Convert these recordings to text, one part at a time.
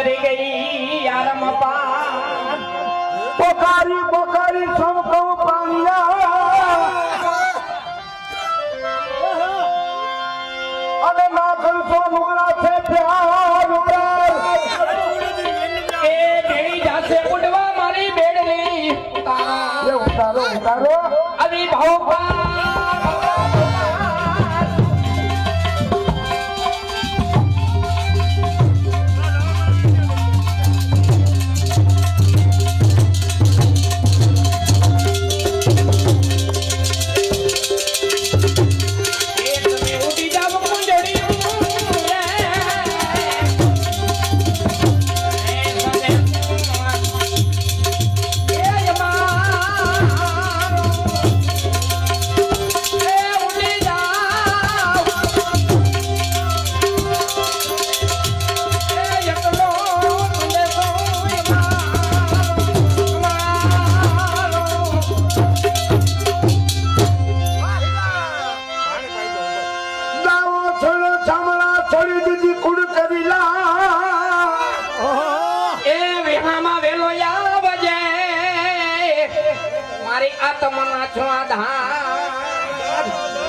ઉતરી ગઈ યારમ પા પોકારી પોકારી સમકો પાણિયા અને ના કરશો નુગરા છે પ્યાર એ બેડી જાશે ઉડવા મારી બેડલી એ ઉતારો ઉતારો અભી ભાવ આત્મના છો આધાર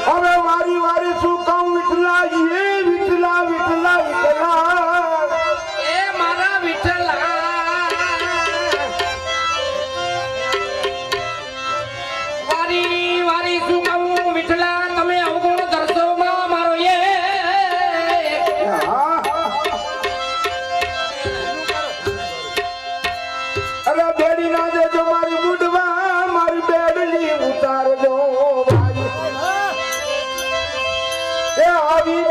હવે વારી વારી શું કહું વિઠલા એ વિઠલા વિઠલા વિઠલા એ મારા વિઠલા વારી વારી શું કહું વિઠલા તમે અવગુણ કરશો મારો એ અરે બેડી ના દેજો મારી બુડવા મારી બેડલી ઉતારજો ભાઈ એ આવી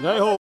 જય હો